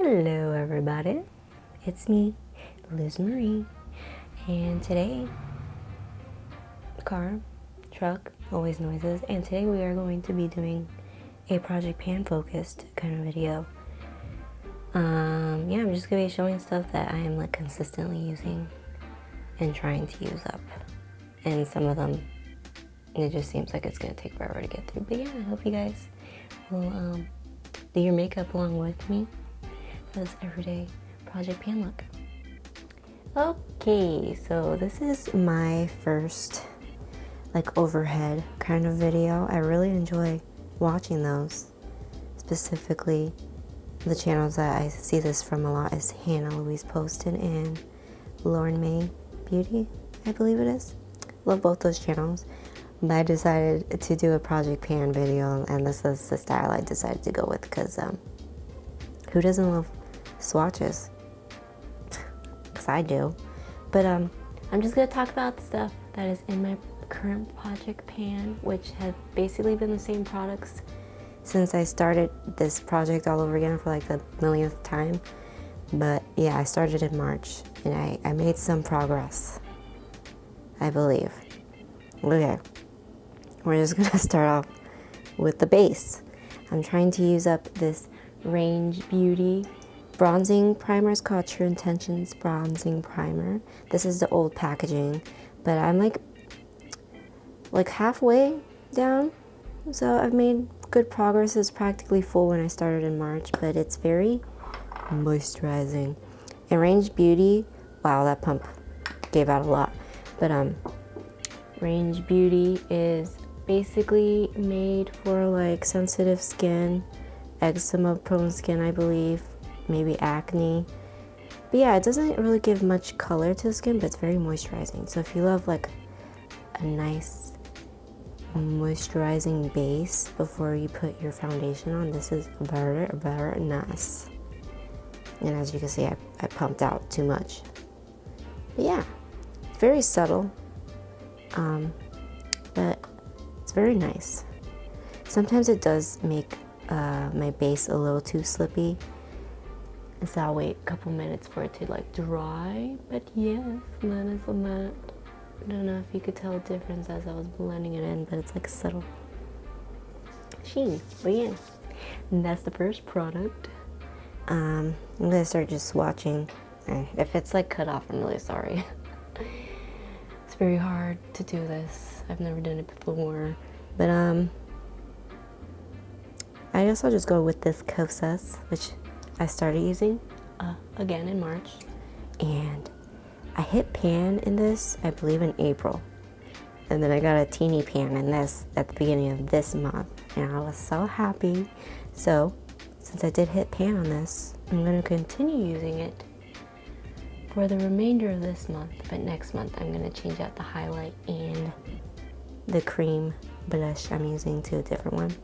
Hello everybody, it's me, Liz Marie, and today, car, truck, always noises, and today we are going to be doing a Project Pan focused kind of video. Yeah, I'm just going to be showing stuff that I am like consistently using and trying to use up, and some of them, it just seems like it's going to take forever to get through, but yeah, I hope you guys will do your makeup along with me. This everyday Project Pan look. Okay, so this is my first like overhead kind of video. I really enjoy watching those. Specifically, the channels that I see this from a lot is Hannah Louise Poston and Lauren May Beauty, I believe it is. Love both those channels, but I decided to do a Project Pan video, and this is the style I decided to go with because who doesn't love swatches? Because I do. But I'm just going to talk about the stuff that is in my current Project Pan, which have basically been the same products since I started this project all over again for like the millionth time. But yeah, I started in March and I made some progress, I believe. Okay, we're just going to start off with the base. I'm trying to use up this Range Beauty bronzing primer. Is called True Intentions Bronzing Primer. This is the old packaging, but I'm like halfway down, so I've made good progress. It's practically full when I started in March, but it's very moisturizing. And Range Beauty, wow, that pump gave out a lot, but Range Beauty is basically made for like sensitive skin, eczema prone skin, I believe, maybe acne. But yeah, it doesn't really give much color to the skin, but it's very moisturizing. So if you love like a nice moisturizing base before you put your foundation on, this is very nice. And as you can see, I pumped out too much. But yeah, it's very subtle, but it's very nice. Sometimes it does make my base a little too slippy, and so I'll wait a couple minutes for it to like dry. But yes, that is a matte. I don't know if you could tell a difference as I was blending it in, but it's like subtle sheen. But yeah, and that's the first product. I'm gonna start just swatching. If it's like cut off, I'm really sorry. It's very hard to do this. I've never done it before, but I guess I'll just go with this Kosas, which I started using again in March, and I hit pan in this, I believe, in April, and then I got a teeny pan in this at the beginning of this month, and I was so happy. So since I did hit pan on this, I'm going to continue using it for the remainder of this month, but next month I'm going to change out the highlight and the cream blush I'm using to a different one.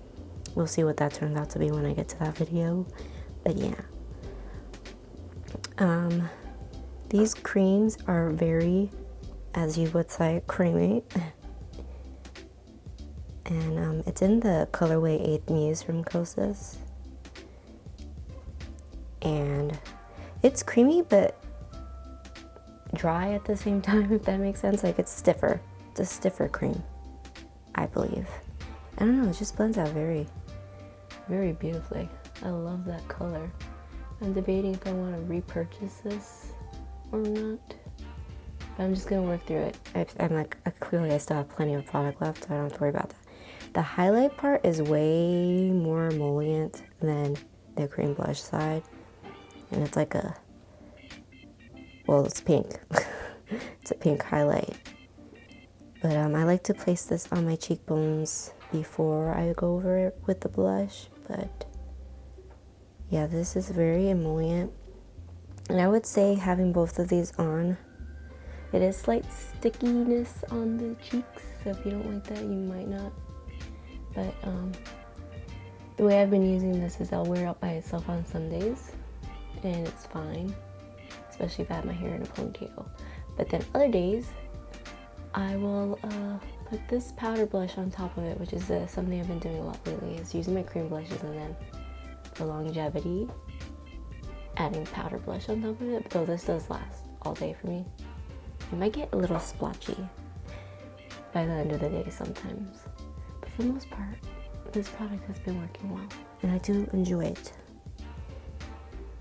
We'll see what that turns out to be when I get to that video. But yeah, these creams are very, as you would say, creamy. And it's in the colorway 8th Muse from Kosas. And it's creamy but dry at the same time, if that makes sense. Like, it's stiffer. It's a stiffer cream, I believe. I don't know, it just blends out very beautifully. I love that color. I'm debating if I want to repurchase this or not, but I'm just gonna work through it. I'm like, clearly I still have plenty of product left, so I don't have to worry about that. The highlight part is way more emollient than the cream blush side, and it's like well, it's pink. It's a pink highlight, but I like to place this on my cheekbones before I go over it with the blush. But yeah, this is very emollient, and I would say having both of these on, it is slight stickiness on the cheeks, so if you don't like that, you might not. But the way I've been using this is I'll wear it out by itself on some days, and it's fine, especially if I have my hair in a ponytail. But then other days, I will put this powder blush on top of it, which is something I've been doing a lot lately, is using my cream blushes, and then for longevity, adding powder blush on top of it, though this does last all day for me. It might get a little splotchy by the end of the day sometimes, but for the most part, this product has been working well, and I do enjoy it.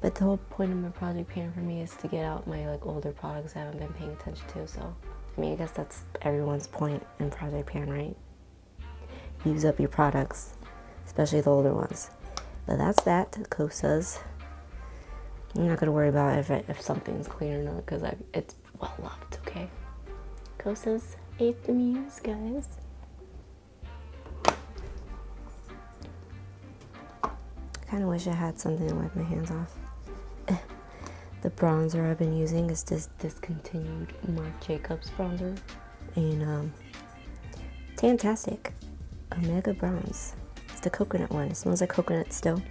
But the whole point of my project pan for me is to get out my like older products I haven't been paying attention to, so I mean, I guess that's everyone's point in project pan, right? Use up your products, especially the older ones. But that's that, Kosas. I'm not gonna worry about if something's clean or not, because it's well loved, okay? Kosas ate the muse, guys. I kind of wish I had something to wipe my hands off. The bronzer I've been using is this discontinued Marc Jacobs bronzer in Fantastic Omega Bronze. It's the coconut one. It smells like coconut still.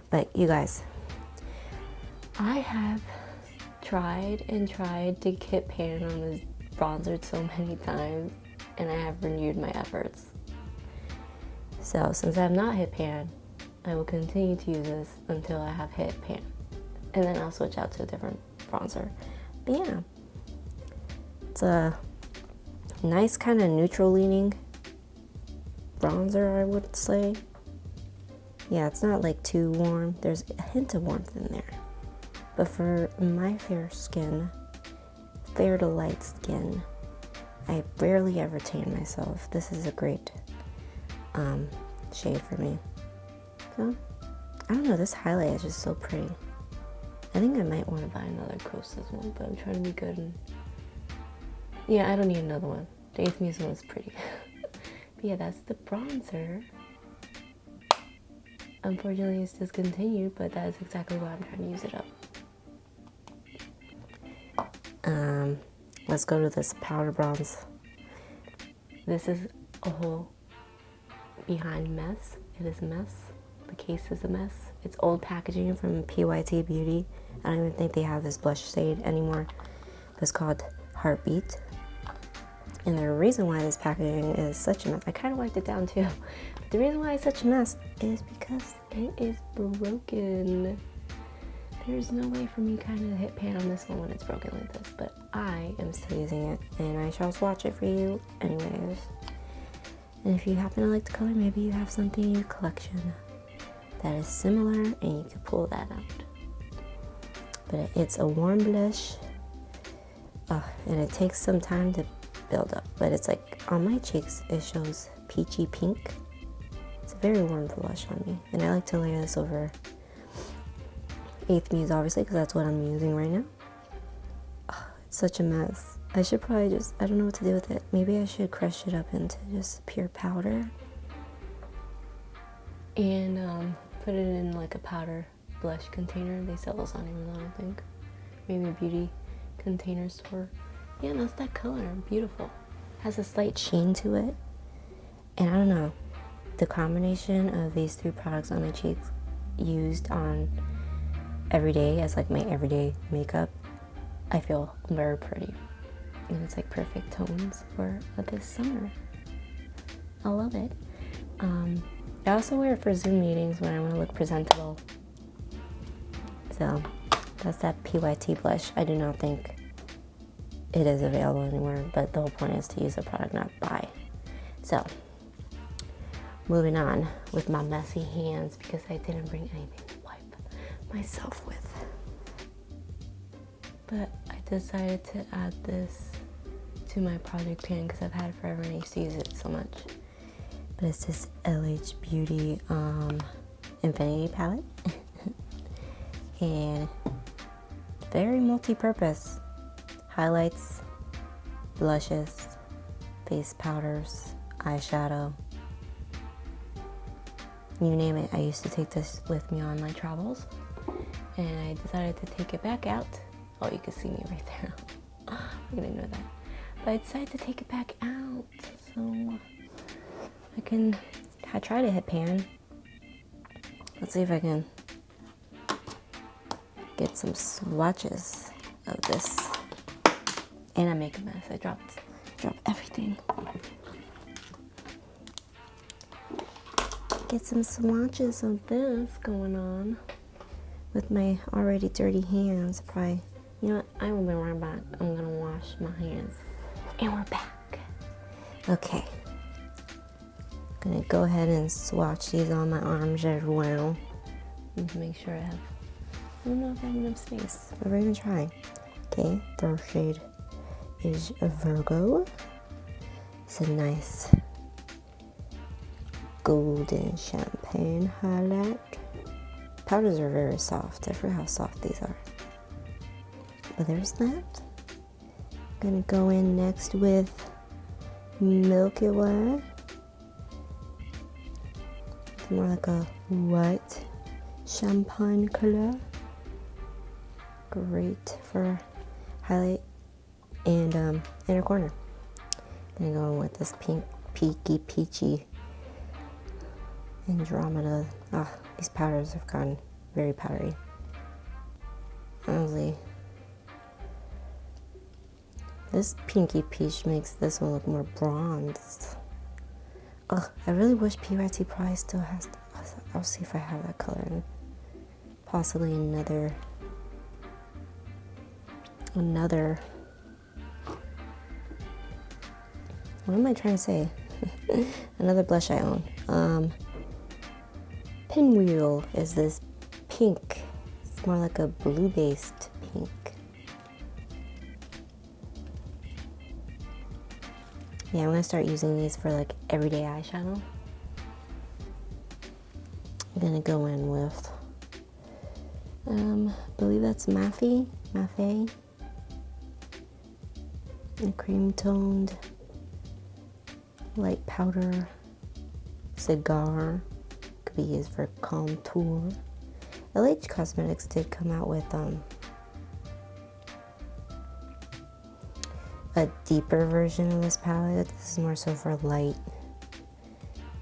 But you guys, I have tried and tried to hit pan on this bronzer so many times, and I have renewed my efforts. So since I have not hit pan, I will continue to use this until I have hit pan. And then I'll switch out to a different bronzer. But yeah, it's a nice kind of neutral leaning bronzer, I would say. Yeah, it's not like too warm. There's a hint of warmth in there. But for my fair to light skin, I barely ever tan myself. This is a great shade for me. So, I don't know, this highlight is just so pretty. I think I might want to buy another Kosas one, but I'm trying to be good and... yeah, I don't need another one. The 8th Muse one is pretty. But yeah, that's the bronzer. Unfortunately, it's discontinued, but that is exactly why I'm trying to use it up. Let's go to this powder bronze. This is a whole behind mess. It is a mess. The case is a mess. It's old packaging from PYT Beauty. I don't even think they have this blush shade anymore. It's called Heartbeat. And the reason why this packaging is such a mess, I kind of wiped it down too, but the reason why it's such a mess is because it is broken. There's no way for me kind of hit pan on this one when it's broken like this, but I am still using it, and I shall swatch it for you anyways. And if you happen to like the color, maybe you have something in your collection that is similar and you can pull that out. But it's a warm blush, and it takes some time to build up, but it's like on my cheeks it shows peachy pink. It's a very warm blush on me, and I like to layer this over 8th Muse obviously, because that's what I'm using right now. It's such a mess. I should probably just, I don't know what to do with it. Maybe I should crush it up into just pure powder and put it in like a powder blush container. They sell those on Amazon, I think. Maybe a beauty container store. Yeah, that's that color. Beautiful. Has a slight sheen to it. And I don't know, the combination of these 3 products on my cheeks used on every day as like my everyday makeup, I feel very pretty. And it's like perfect tones for this summer. I love it. I also wear it for Zoom meetings when I want to look presentable. So that's that PYT blush. I do not think it is available anywhere, but the whole point is to use the product, not buy. So moving on with my messy hands, because I didn't bring anything to wipe myself with. But I decided to add this to my project pan because I've had it forever and I used to use it so much. But it's this LH Beauty Infinity palette. And very multi-purpose. Highlights, blushes, face powders, eyeshadow. You name it. I used to take this with me on my travels. And I decided to take it back out. Oh, you can see me right there. I'm gonna ignore that. But I decided to take it back out. So I try to hit pan. Let's see if I can get some swatches of this. And I make a mess. I dropped everything. Get some swatches of this going on. with my already dirty hands. Probably, you know what, I will be right back. I'm gonna wash my hands. And we're back. Okay. Gonna go ahead and swatch these on my arms as well. Just make sure I don't know if I have enough space, but we're gonna try. Okay, first shade is a Virgo. It's a nice golden champagne highlight. Powders are very soft. I forgot how soft these are. But there's that. Gonna go in next with Milky Way. It's more like a white champagne color. Great for highlight and inner corner. Gonna go in with this pink, peachy Andromeda. Ah, these powders have gone very powdery. Honestly, this pinky peach makes this one look more bronzed. Ugh, I really wish PYT probably still has. I'll see if I have that color in. Possibly another. What am I trying to say? Another blush I own. Pinwheel is this pink. It's more like a blue-based pink. Yeah, I'm gonna start using these for like everyday eyeshadow. I'm gonna go in with, I believe that's Mafe. A cream toned light powder cigar. Could be used for contour. LH Cosmetics did come out with a deeper version of this palette. This is more so for light,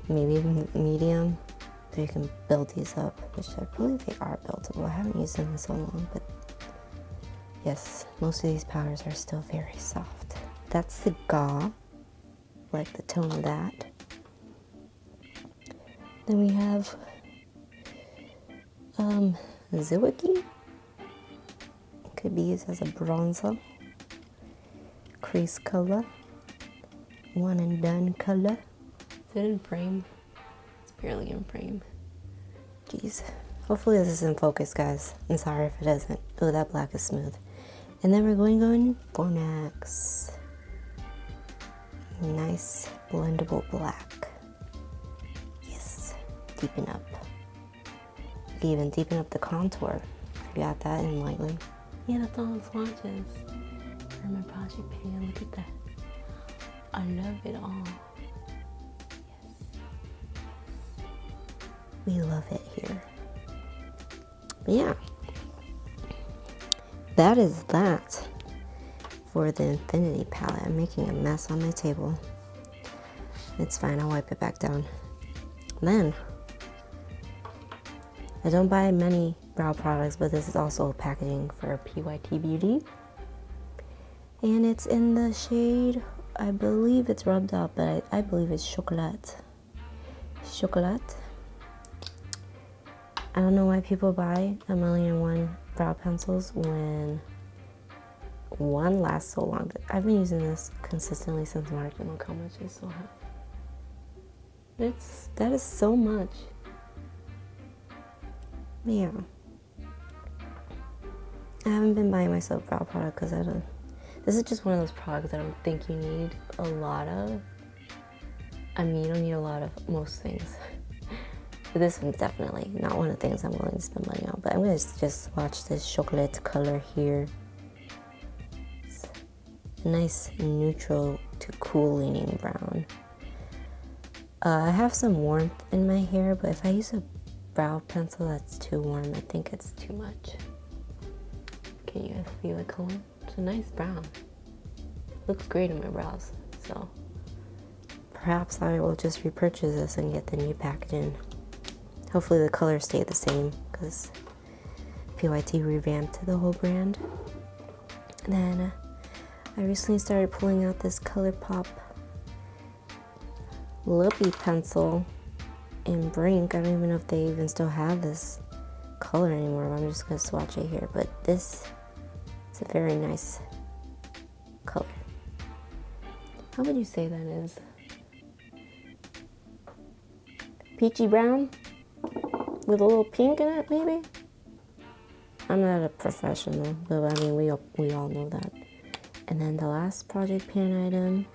maybe medium. So you can build these up, which I believe they are buildable. I haven't used them in so long, but yes, most of these powders are still very soft. That's Cigar, like the tone of that. Then we have Zwicky. Could be used as a bronzer. Crease color. One and done color. Is it in frame? It's barely in frame. Jeez. Hopefully this is in focus, guys. I'm sorry if it isn't. Oh, that black is smooth. And then we're going for NYX. Nice blendable black. Yes. Deepen up. You can even deepen up the contour if you got that in lightly. Yeah, that's all the swatches for my project pan. Look at that. I love it all. Yes. We love it here. But yeah. That is that for the Infinity palette. I'm making a mess on my table. It's fine, I'll wipe it back down. Then, I don't buy many brow products, but this is also packaging for PYT Beauty. And it's in the shade, I believe it's rubbed up, but I believe it's Chocolat. Chocolat. I don't know why people buy 1,000,001 brow pencils when one lasts so long. I've been using this consistently since March, and look how much I still have. That is so much. Yeah. I haven't been buying myself brow product because I don't. This is just one of those products I don't think you need a lot of. I mean, you don't need a lot of most things. But this one's definitely not one of the things I'm willing to spend money on. But I'm going to just swatch this chocolate color here. It's a nice neutral to cool leaning brown. I have some warmth in my hair, but if I use a brow pencil that's too warm, I think it's too much. Can you guys feel the color? It's a nice brown. Looks great in my brows, so perhaps I will just repurchase this and get the new packaging. Hopefully the colors stay the same because PYT revamped the whole brand. And then I recently started pulling out this ColourPop lippy pencil in Brink. I don't even know if they even still have this color anymore. I'm just gonna swatch it here, but this is a very nice color. How would you say that is? Peachy brown with a little pink in it, maybe? I'm not a professional, but I mean, we all know that. And then the last project pan item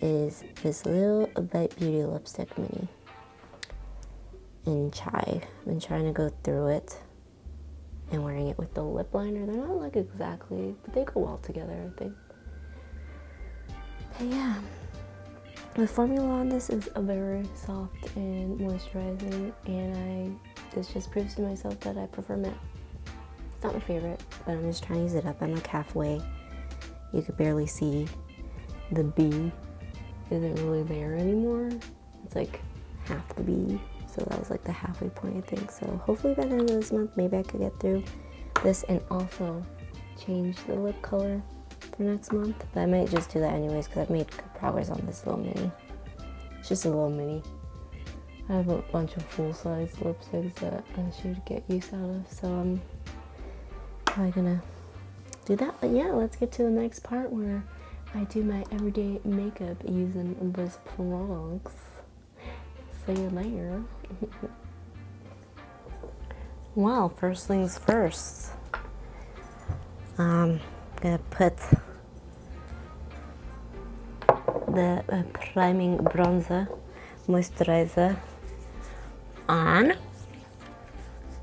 is this little Bite Beauty lipstick mini in Chai. I've been trying to go through it and wearing it with the lip liner. They're not like exactly, but they go well together, I think. But yeah, the formula on this is a very soft and moisturizing, and this just proves to myself that I prefer matte. It's not my favorite, but I'm just trying to use it up. I'm like halfway. You could barely see the B isn't really there anymore. It's like half the B, so that was like the halfway point, I think. So hopefully by the end of this month, maybe I could get through this and also change the lip color for next month. But I might just do that anyways because I've made good progress on this little mini. It's just a little mini. I have a bunch of full-size lipsticks that I should get use out of, so I'm probably gonna do that. But yeah, let's get to the next part where I do my everyday makeup using this products. See you later. Well, first things first. I'm gonna put the priming bronzer moisturizer on.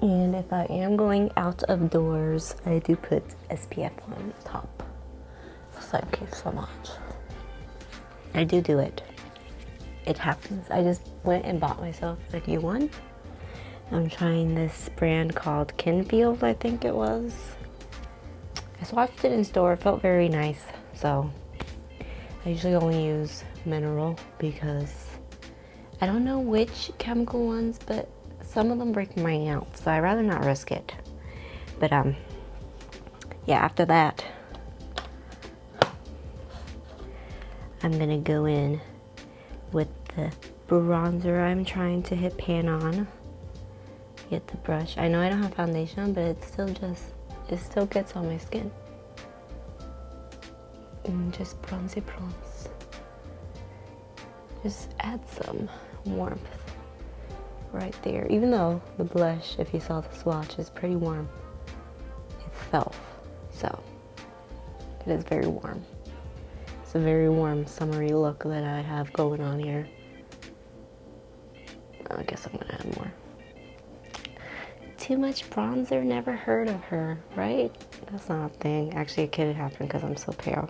And if I am going out of doors, I do put SPF on top. Thank you so much. I do it. It happens. I just went and bought myself a new one. I'm trying this brand called Kinfield, I think it was. I swatched it in store. It felt very nice. So I usually only use mineral because I don't know which chemical ones, but some of them break mine out, so I'd rather not risk it. But yeah, after that, I'm gonna go in with the bronzer I'm trying to hit pan on. Get the brush. I know I don't have foundation on, but it still gets on my skin. And just bronze. Just add some warmth right there. Even though the blush, if you saw the swatch, is pretty warm itself. So it is very warm. It's a very warm summery look that I have going on here. I guess I'm gonna add more. Too much bronzer, never heard of her, right? That's not a thing. Actually, it could happen because I'm so pale.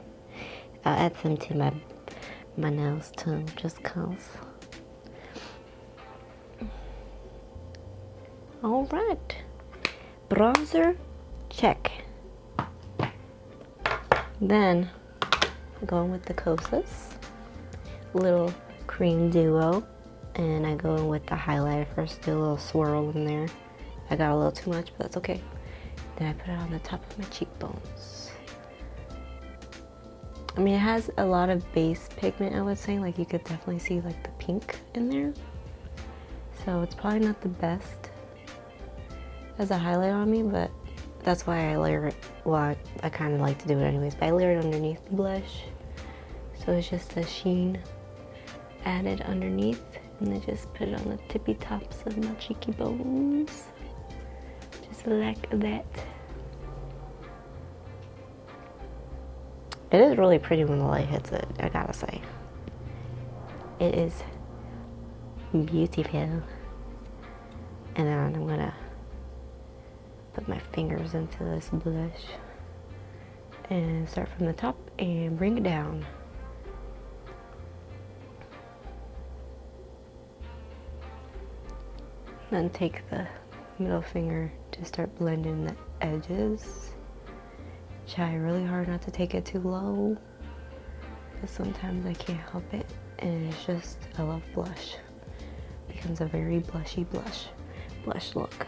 I'll add some to my nails too, just cause. All right, bronzer, check. Then going with the Kosas, little cream duo, and I go in with the highlighter first, do a little swirl in there. I got a little too much, but that's okay. Then I put it on the top of my cheekbones. I mean, it has a lot of base pigment, I would say. Like, you could definitely see like the pink in there. So it's probably not the best as a highlight on me, but that's why I layer it. Well, I kind of like to do it anyways, but I layer it underneath the blush. So it's just the sheen added underneath, and then just put it on the tippy tops of my cheeky bones. Just like that. It is really pretty when the light hits it, I gotta say. It is beautiful. And then I'm gonna put my fingers into this blush and start from the top and bring it down. Then take the middle finger to start blending the edges. Try really hard not to take it too low, because sometimes I can't help it, and it's just, I love blush. It becomes a very blushy blush look.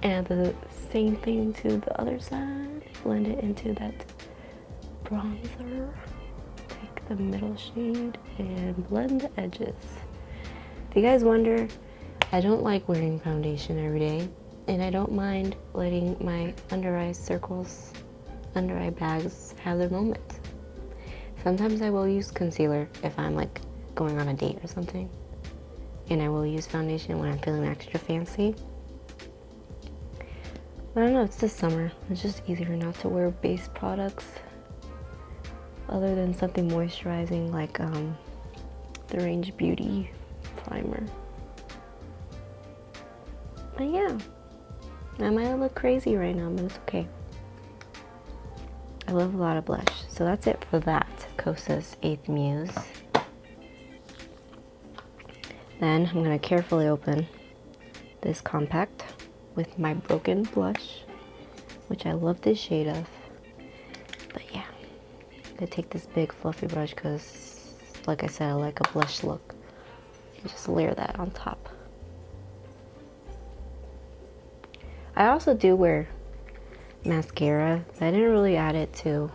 And the same thing to the other side. Blend it into that bronzer. Take the middle shade and blend the edges. If you guys wonder I don't like wearing foundation every day, and I don't mind letting my under eye circles, under eye bags have their moment. Sometimes I will use concealer if I'm like going on a date or something, and I will use foundation when I'm feeling extra fancy. I don't know, it's the summer. It's just easier not to wear base products other than something moisturizing like the Range Beauty primer. But yeah, I might look crazy right now, but it's okay. I love a lot of blush. So that's it for that, Kosas 8th Muse. Then I'm gonna carefully open this compact with my Broken blush, which I love this shade of. But yeah, I'm gonna take this big fluffy brush because, like I said, I like a blush look. And just layer that on top. I also do wear mascara, but I didn't really add it to,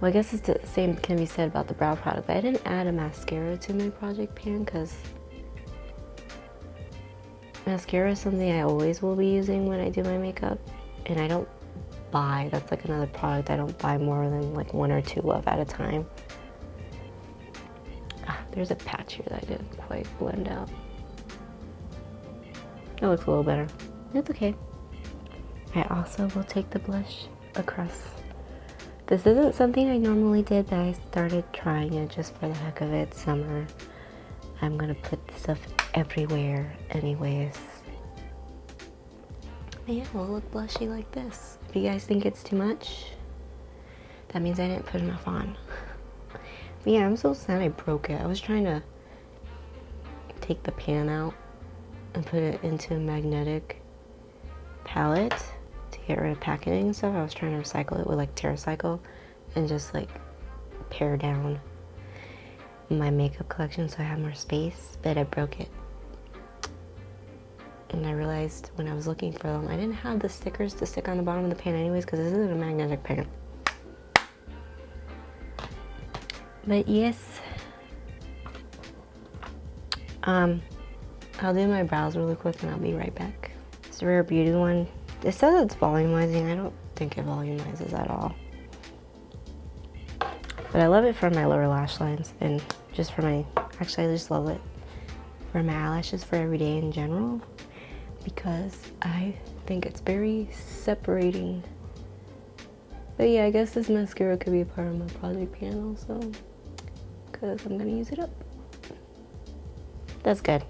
well, I guess it's the same can be said about the brow product, but I didn't add a mascara to my project pan because mascara is something I always will be using when I do my makeup, and I don't buy, that's like another product I don't buy more than like 1 or 2 of at a time. There's a patch here that I didn't quite blend out. It looks a little better. It's okay. I also will take the blush across. This isn't something I normally did, but I started trying it just for the heck of it. Summer. I'm gonna put stuff everywhere anyways. But yeah, we'll look blushy like this. If you guys think it's too much, that means I didn't put enough on. But yeah, I'm so sad I broke it. I was trying to take the pan out and put it into a magnetic palette to get rid of packaging and stuff. I was trying to recycle it with like TerraCycle and just like pare down my makeup collection so I have more space, but I broke it. And I realized when I was looking for them, I didn't have the stickers to stick on the bottom of the pan anyways because this isn't a magnetic pan. But yes, I'll do my brows really quick and I'll be right back. It's the Rare Beauty one. It says it's volumizing. I don't think it volumizes at all. But I love it for my lower lash lines and just for my, actually I just love it for my eyelashes for every day in general because I think it's very separating. But yeah, I guess this mascara could be a part of my project pan also because I'm gonna use it up. That's good.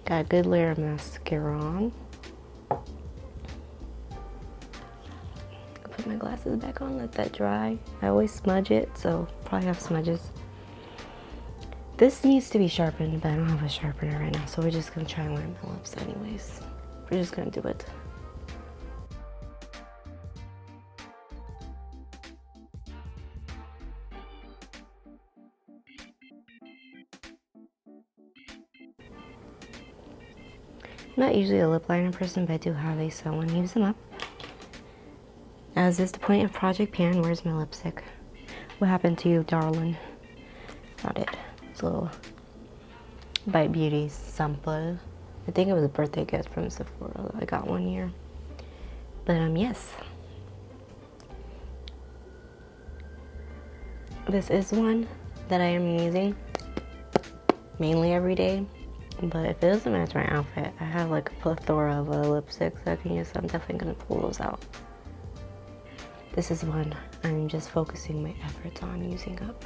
Got a good layer of mascara on. Put my glasses back on, let that dry. I always smudge it, so probably have smudges. This needs to be sharpened, but I don't have a sharpener right now, so we're just gonna try and line my lips anyways. We're just gonna do it. I'm not usually a lip liner person, but I do have these, so I want to use them up. As is the point of Project Pan, where's my lipstick? What happened to you, darling? Not it. It's a little Bite Beauty sample. I think it was a birthday gift from Sephora that I got one year. But yes. This is one that I am using mainly every day. But if it doesn't match my outfit, I have like a plethora of lipsticks that I can use, so I'm definitely gonna pull those out. This is one I'm just focusing my efforts on using up.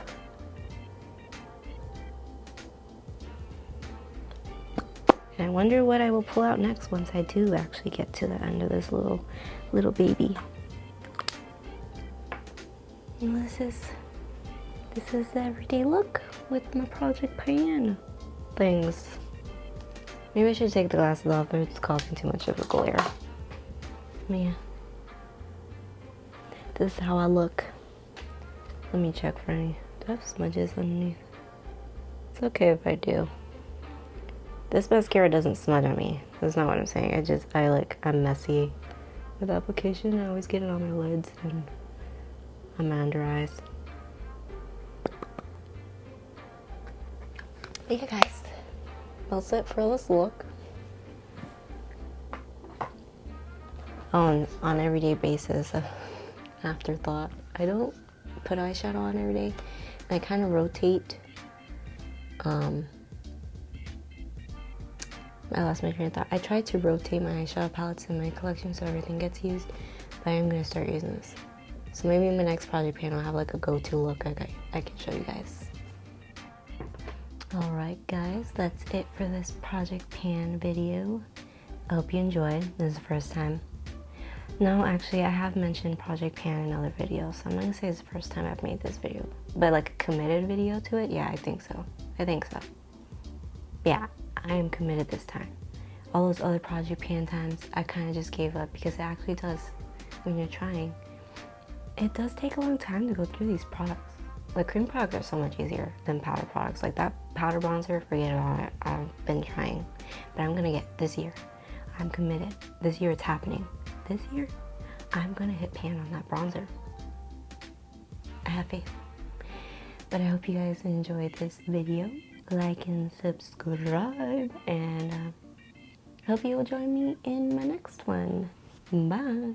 And I wonder what I will pull out next once I do actually get to the end of this little baby. And this is the everyday look with my Project Pan things. Maybe I should take the glasses off, it's causing too much of a glare. Man. This is how I look. Let me check for any. Do I have smudges underneath? It's okay if I do. This mascara doesn't smudge on me. That's not what I'm saying. I'm messy with application. I always get it on my lids and on my under eyes. But yeah, guys. That's it for this look. on an everyday basis. Afterthought. I don't put eyeshadow on every day. I kind of rotate. I lost my train of thought. I try to rotate my eyeshadow palettes in my collection so everything gets used, but I'm gonna start using this. So maybe in my next project pan I'll have like a go-to look I can show you guys. Alright guys, that's it for this project pan video. I hope you enjoyed. This is the first time. No, actually I have mentioned project pan in other videos, so I'm not gonna say it's the first time I've made this video. But like a committed video to it? Yeah, I think so. Yeah, I am committed this time. All those other project pan times, I kind of just gave up because it actually does, when you're trying, it does take a long time to go through these products. Like cream products are so much easier than powder products. Like that powder bronzer, forget about it. I've been trying, but I'm gonna get this year. I'm committed. This year it's happening. This year, I'm gonna hit pan on that bronzer. I have faith. But I hope you guys enjoyed this video. Like and subscribe, and I hope you will join me in my next one. Bye.